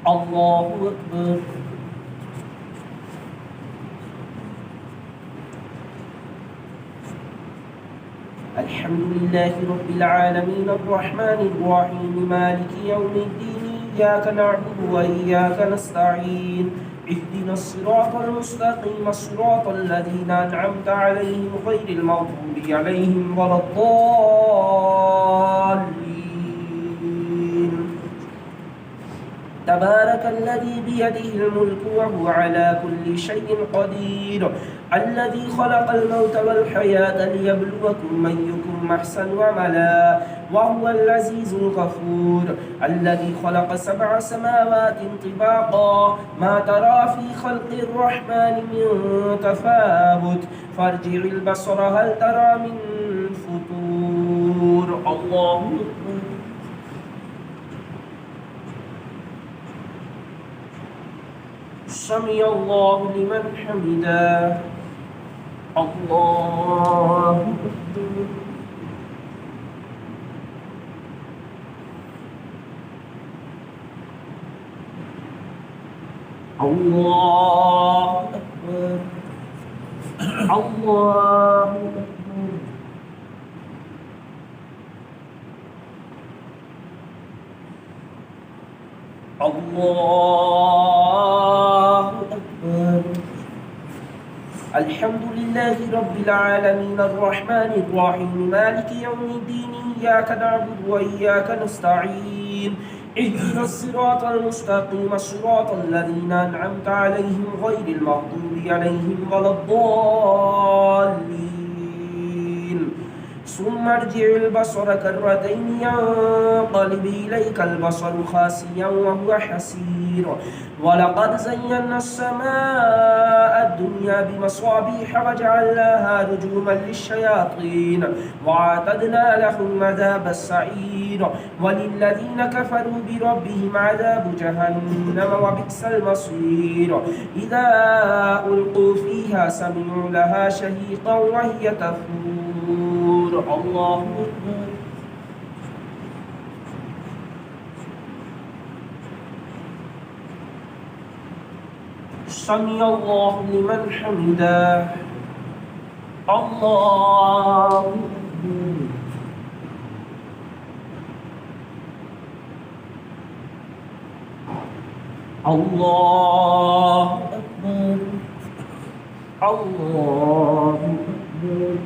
الله أكبر. الحمد لله رب العالمين الرحمن الرحيم مالك يوم الدين إياك نعبد وإياك نستعين اهدنا الصراط المستقيم صراط الذين أنعمت عليهم غير المغضوب عليهم ولا الضالين. تبارك الذي بيده الملك وهو على كل شيء قدير الذي خلق الموت والحياة ليبلوكم أيكم أحسن عملا وهو العزيز الغفور الذي خلق 7 سماوات طباقا ما ترى في خلق الرحمن من تفاوت فارجع البصر هل ترى من فطور. الله أكبر. سمع الله لمن حمده. الله أكبر. الله أكبر. الله أكبر. الله أكبر. الحمد لله رب العالمين الرحمن الرحيم مالك يوم الدين إياك نعبد وإياك نستعين اهدنا الصراط المستقيم صراط الذين أنعمت عليهم غير المغضوب عليهم ولا الضالين. ثم ارجع البصر كرتين ينقلب إليك البصر خاسئا وهو حسير ولقد زينا السماء الدنيا بمصابيح وجعلناها رجوما للشياطين وأعتدنا لهم عذاب السعير وللذين كفروا بربهم عذاب جهنم وبئس المصير إذا ألقوا فيها سمعوا لها شهيقا وهي تفور. الله أكبر. سمع الله لمن حمده. الله أكبر. الله أكبر. الله أكبر.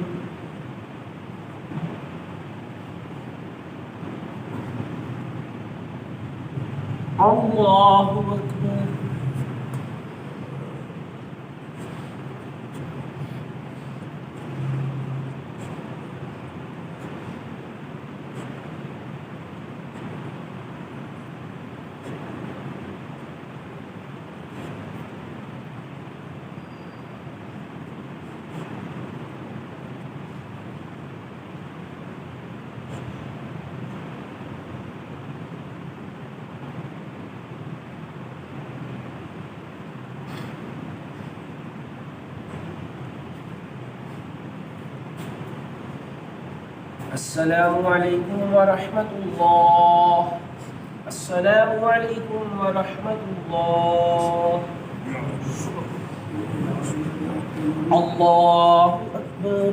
الله أكبر. السلام عليكم ورحمة الله. السلام عليكم ورحمة الله. الله أكبر.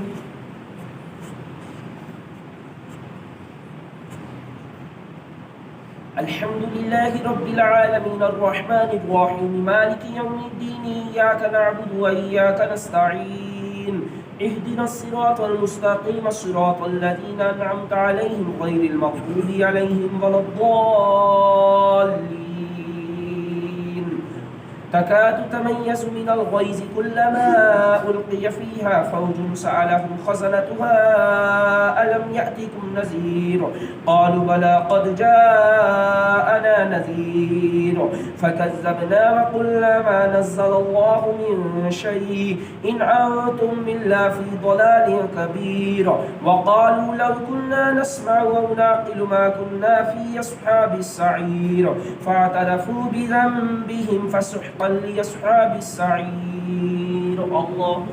الحمد لله رب العالمين الرحمن الرحيم مالك يوم الدين إياك نعبد وإياك نستعين اهدنا الصراط المستقيم صراط الذين أنعمت عليهم غير المغضوب عليهم ولا الضالين. تكاد تميز من الغيظ كلما ألقي فيها فوج سألهم خزنتها ألم يأتكم نذير قالوا بلى قد جاءنا نذير فكذبنا وقلنا ما نزل الله من شيء إن أنتم إلا في ضلال كبير وقالوا لو كنا نسمع أو نعقل ما كنا في أصحاب السعير فاعترفوا بذنبهم فسحقا طريقا لأصحاب السعير. الله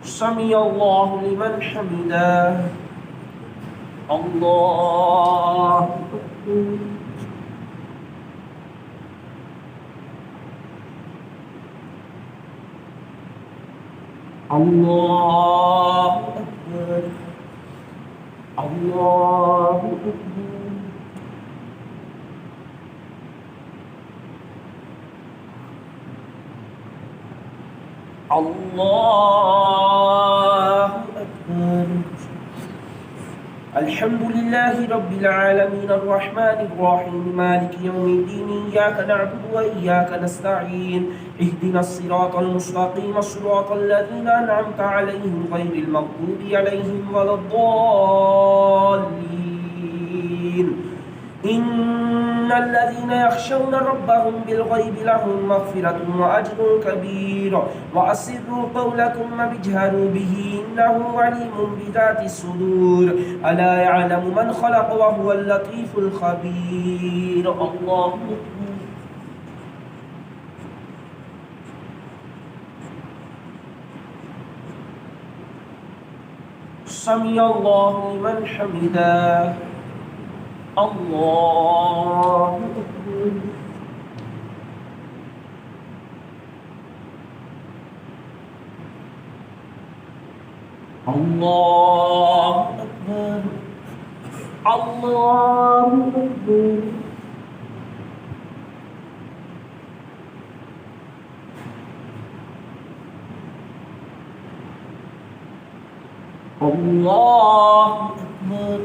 سمع الله لمن حمده. الله الله أكبر. الله أكبر. الله أكبر. الحمد لله رب العالمين الرحمن الرحيم مالك يوم الدين إياك نعبد وإياك نستعين اهدنا الصراط المستقيم صراط الذين أنعمت عليهم غير المغضوب عليهم ولا الضالين. إن الذين يخشون ربهم بالغيب لهم مغفرة وأجر كبير وأسروا قولكم ما اجهروا به إنه عليم بذات الصدور ألا يعلم من خلق وهو اللطيف الخبير. الله سمع الله لمن حمده. الله أكبر. الله أكبر. الله أكبر. الله أكبر.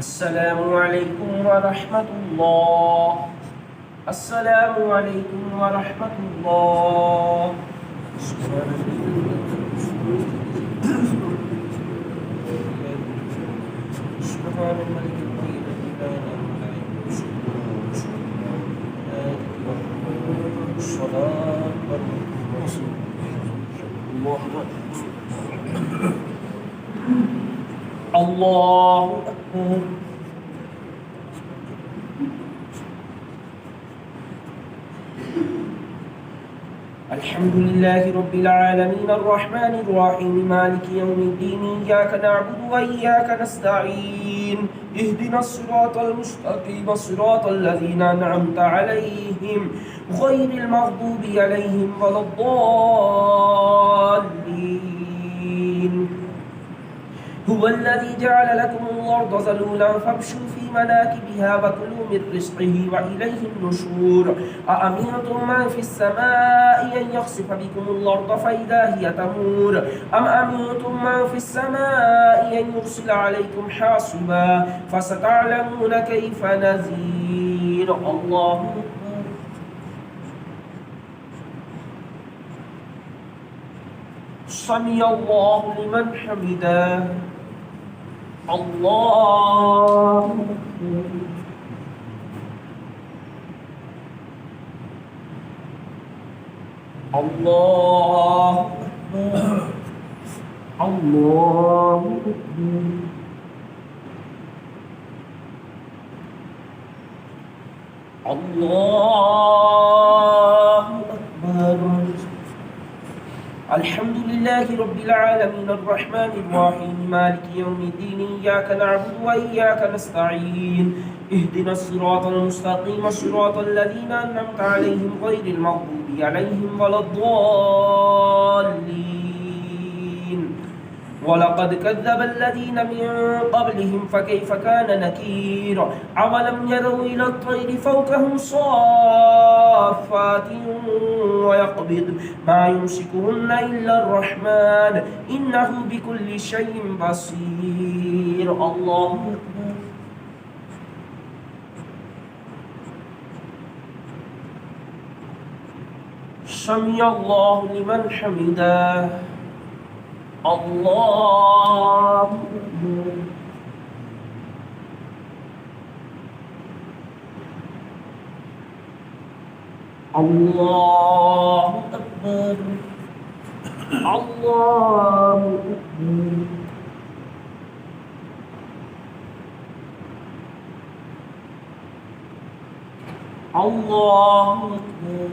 السلام عليكم ورحمة الله. السلام عليكم ورحمة الله. سبحان الملك الطيب لا إله إلا هو الصلاة والسلام. الله أكبر. الحمد لله رب العالمين الرحمن الرحيم مالك يوم الدين إياك نعبد وإياك نستعين اهدنا الصراط المستقيم صراط الذين أنعمت عليهم غير المغضوب عليهم ولا الضالين. هو الذي جعل لكم الأرض ذلولا فامشوا في مناكبها وكلوا من رزقه وإليه النشور. أأمنتم من في السماء أن يخسف بكم الأرض فإذا هي تمور أم أمنتم من في السماء أن يرسل عليكم حاصبا فستعلمون كيف نذير. الله أكبر. سمع الله لمن حمده. الله أكبر. الله أكبر. الله أكبر. الله أكبر. الحمد لله رب العالمين الرحمن الرحيم مالك يوم الدين إياك نعبد وإياك نستعين اهدنا الصراط المستقيم صراط الذين أنعمت عليهم غير المغضوب عليهم ولا الضالين. ولقد كذب الذين من قبلهم فكيف كان نكير أولم يروا إلى الطير فوقهم صافات ويقبض ما يمسكهن إلا الرحمن إنه بكل شيء بصير الله أكبر سمع الله لمن حمده الله أكبر الله أكبر الله أكبر الله أكبر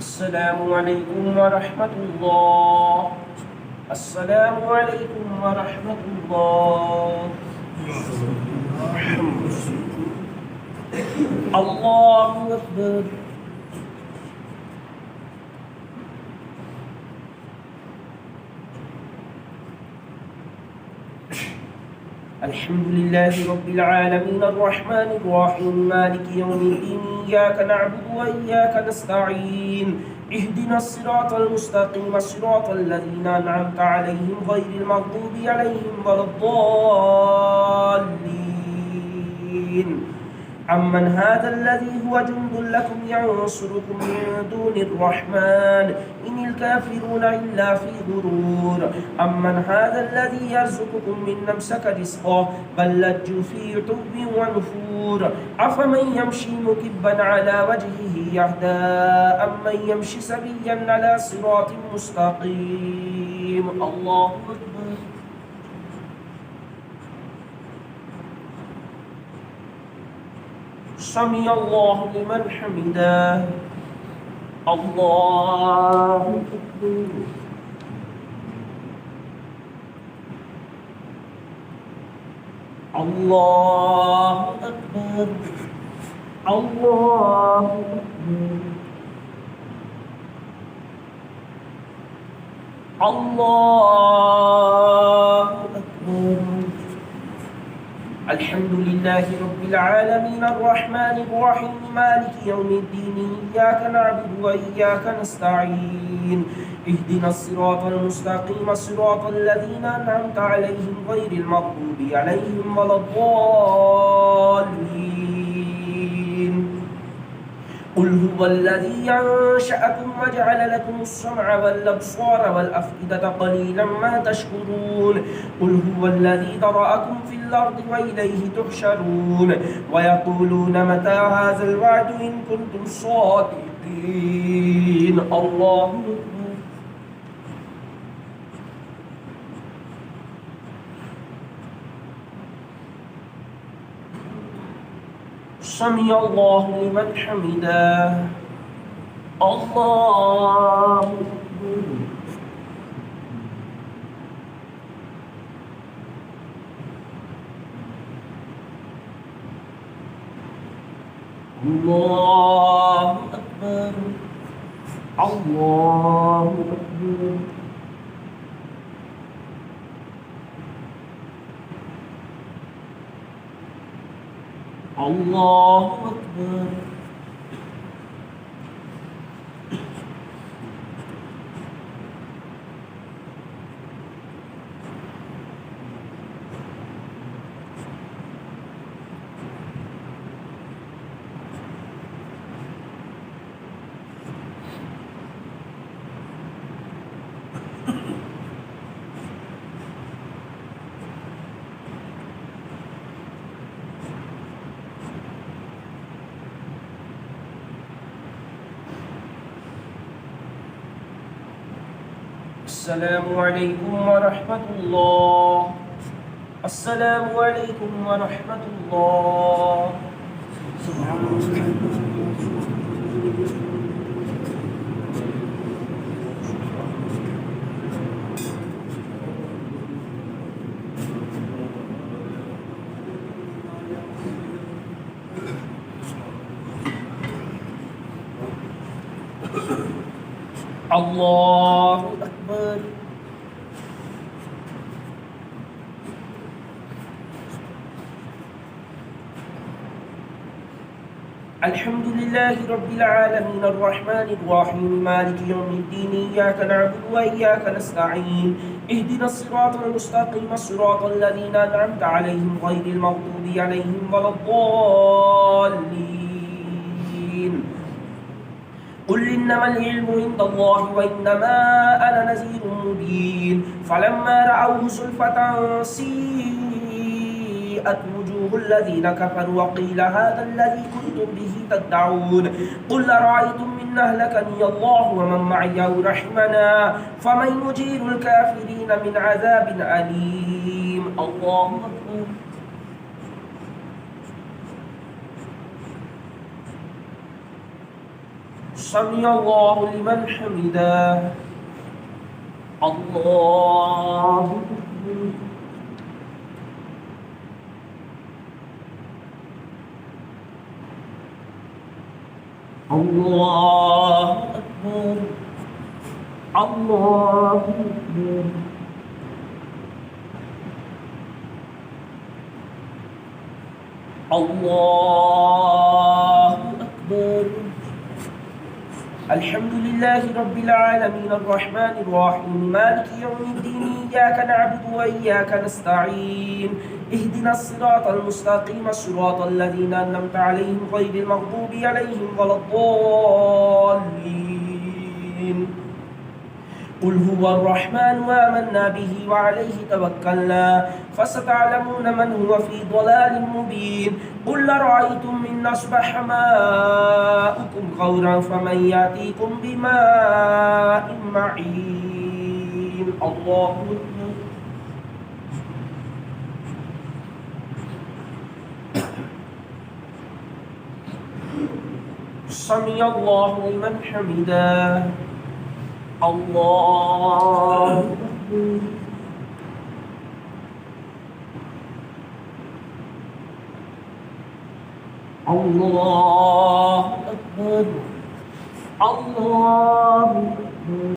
السلام عليكم ورحمة الله السلام عليكم ورحمة الله الله أكبر الحمد لله رب العالمين الرحمن الرحيم مالك يوم الدين إياك نعبد وإياك نستعين اهدنا الصراط المستقيم صراط الذين أنعمت عليهم غير المغضوب عليهم ولا الضالين أمن هذا الذي هو جند لكم ينصركم من دون الرحمن إن الكافرون إلا في غرور أمن هذا الذي يرزقكم من أمسك رزقه بل لجوا في عتو ونفور أفمن يمشي مكبا على وجهه يهدى أمن يمشي سويا على صراط مستقيم الله أكبر سمع الله لمن حمده الله أكبر الله أكبر الله أكبر الله أكبر الحمد لله رب العالمين الرحمن الرحيم مالك يوم الدين إياك نعبد وإياك نستعين اهدنا الصراط المستقيم صراط الذين أنعمت عليهم غير المغضوب عليهم ولا الضالين قل هو الذي أنشأكم وجعل لكم السمع والأبصار والأفئدة قليلا ما تشكرون قل هو الذي ذرأكم في الأرض وإليه تحشرون ويقولون متى هذا الوعد إن كنتم صادقين الله أكبر سمع الله لمن حمده الله أكبر الله أكبر الله أكبر الله أكبر السلام عليكم ورحمة الله. السلام عليكم ورحمة الله. الله أكبر. الحمد لله رب العالمين الرحمن الرحيم مالك يوم الدين إياك نعبد وإياك نستعين اهدنا الصراط المستقيم صراط الذين أنعمت عليهم غير المغضوب عليهم ولا الضالين. قل إنما العلم عند الله وإنما أنا نذير مبين فلما رأوه زلفة سيئت وجوه الذين كفروا وقيل هذا الذي كنتم به تدعون قل أرأيتم إن أهلكني الله ومن معي أو رحمنا فمن يجير الكافرين من عذاب أليم. الله أكبر. سمع الله لمن حمده. الله أكبر. الله أكبر. الله أكبر. الله أكبر. الحمد لله رب العالمين الرحمن الرحيم مالك يوم الدين إياك نعبد وإياك نستعين اهدنا الصراط المستقيم صراط الذين أنعمت عليهم غير المغضوب عليهم ولا الضالين. قل هو الرحمن وآمنا به وعليه توكلنا فستعلمون من هو في ضلال مبين. قل أرأيتم إن أصبح ماؤكم غورا فمن يأتيكم بماء معين. الله أكبر. سمع الله لمن حمده. الله أكبر. الله أكبر. الله أكبر.